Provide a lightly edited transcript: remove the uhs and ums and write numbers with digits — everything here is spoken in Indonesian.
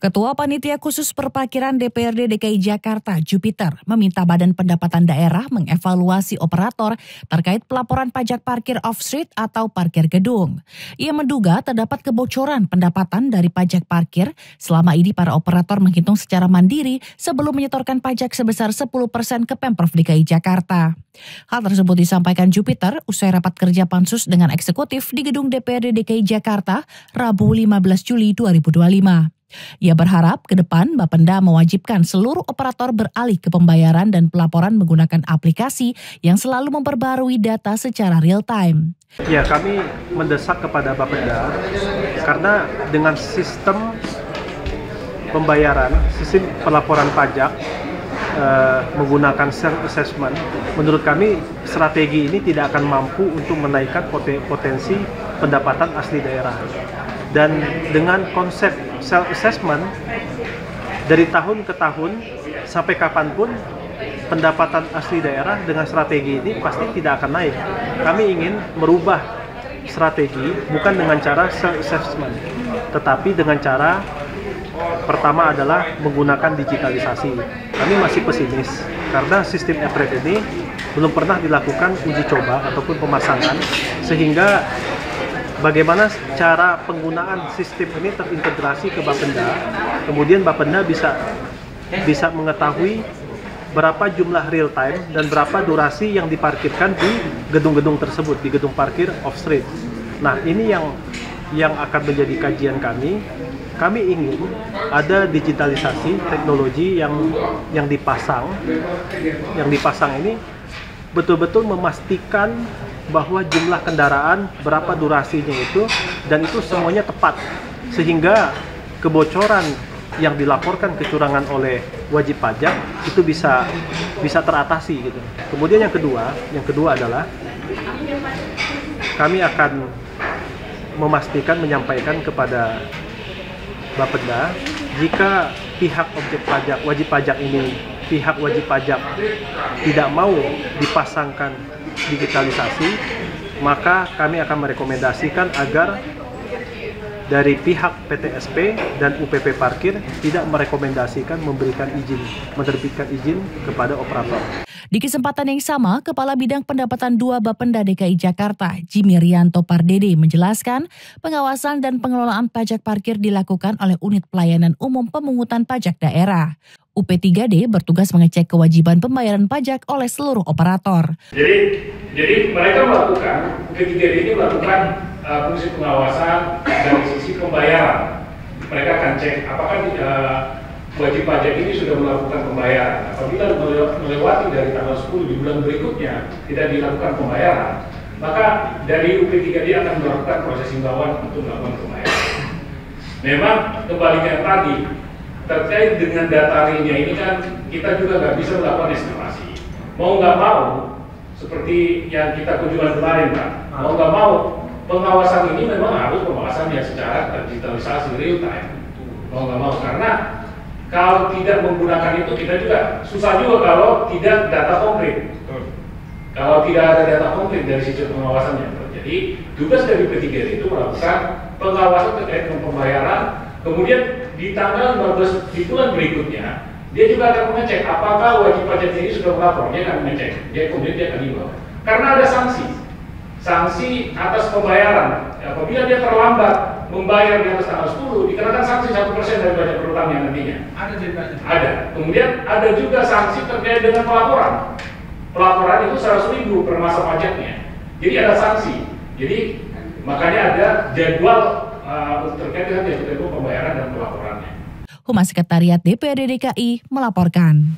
Ketua Panitia Khusus Perparkiran DPRD DKI Jakarta, Jupiter, meminta Badan Pendapatan Daerah mengevaluasi operator terkait pelaporan pajak parkir off-street atau parkir gedung. Ia menduga terdapat kebocoran pendapatan dari pajak parkir selama ini para operator menghitung secara mandiri sebelum menyetorkan pajak sebesar 10% ke Pemprov DKI Jakarta. Hal tersebut disampaikan Jupiter usai rapat kerja pansus dengan eksekutif di gedung DPRD DKI Jakarta, Rabu 15 Juli 2025. Ia berharap ke depan Bapenda mewajibkan seluruh operator beralih ke pembayaran dan pelaporan menggunakan aplikasi yang selalu memperbarui data secara real time. Ya, kami mendesak kepada Bapenda karena dengan sistem pembayaran, sistem pelaporan pajak menggunakan self-assessment, menurut kami strategi ini tidak akan mampu untuk menaikkan potensi pendapatan asli daerah. Dan dengan konsep self-assessment, dari tahun ke tahun sampai kapanpun pendapatan asli daerah dengan strategi ini pasti tidak akan naik. Kami ingin merubah strategi bukan dengan cara self-assessment, tetapi dengan cara pertama adalah menggunakan digitalisasi. Kami masih pesimis karena sistem e-trade ini belum pernah dilakukan uji coba ataupun pemasangan, sehingga bagaimana cara penggunaan sistem ini terintegrasi ke Bapenda, kemudian Bapenda bisa mengetahui berapa jumlah real time dan berapa durasi yang diparkirkan di gedung-gedung tersebut, di gedung parkir off-street. Nah, ini yang akan menjadi kajian kami. Kami ingin ada digitalisasi teknologi yang dipasang. Yang dipasang ini betul-betul memastikan bahwa jumlah kendaraan, berapa durasinya itu, dan itu semuanya tepat. Sehingga kebocoran yang dilaporkan kecurangan oleh wajib pajak itu bisa teratasi gitu. Kemudian yang kedua adalah kami akan memastikan, menyampaikan kepada Bapenda, jika pihak objek pajak, wajib pajak ini, pihak wajib pajak tidak mau dipasangkan digitalisasi, maka kami akan merekomendasikan agar dari pihak PTSP dan UPP Parkir tidak merekomendasikan menerbitkan izin kepada operator. Di kesempatan yang sama, Kepala Bidang Pendapatan 2 Bapenda DKI Jakarta, Jimmy Rianto Pardede, menjelaskan pengawasan dan pengelolaan pajak parkir dilakukan oleh Unit Pelayanan Umum Pemungutan Pajak Daerah. UP3D bertugas mengecek kewajiban pembayaran pajak oleh seluruh operator. Jadi mereka melakukan, UP3D ini melakukan fungsi pengawasan dari sisi pembayaran. Mereka akan cek apakah wajib pajak ini sudah melakukan pembayaran. Apabila melewati dari tanggal 10 di bulan berikutnya tidak dilakukan pembayaran, maka dari UP3D akan melakukan proses himbauan untuk melakukan pembayaran. Memang kembalikan tadi, terkait dengan data realnya ini kan kita juga nggak bisa melakukan estimasi. Mau nggak mau, seperti yang kita kunjungan kemarin Pak, mau nggak mau pengawasan ini memang harus pengawasan yang secara digitalisasi real time. Mau nggak mau, karena kalau tidak menggunakan itu kita juga susah juga kalau tidak data konkret. Kalau tidak ada data konkret dari sisi pengawasannya. Jadi tugas dari P3D itu melakukan pengawasan terkait dengan pembayaran. Kemudian di tanggal 15 di bulan berikutnya dia juga akan mengecek apakah wajib pajak ini sudah melapor. Dia akan mengecek. Kemudian dia akan himbau. Karena ada sanksi atas pembayaran. Apabila dia terlambat membayar di atas tanggal 10, dikenakan sanksi 1% dari pajak berutangnya nantinya. Ada. Kemudian ada juga sanksi terkait dengan pelaporan. Pelaporan itu 100.000 per masa pajaknya. Jadi ada sanksi. Jadi makanya ada jadwal terkait dengan jadwal pembayaran dan pelaporannya. Humas Sekretariat DPRD DKI melaporkan.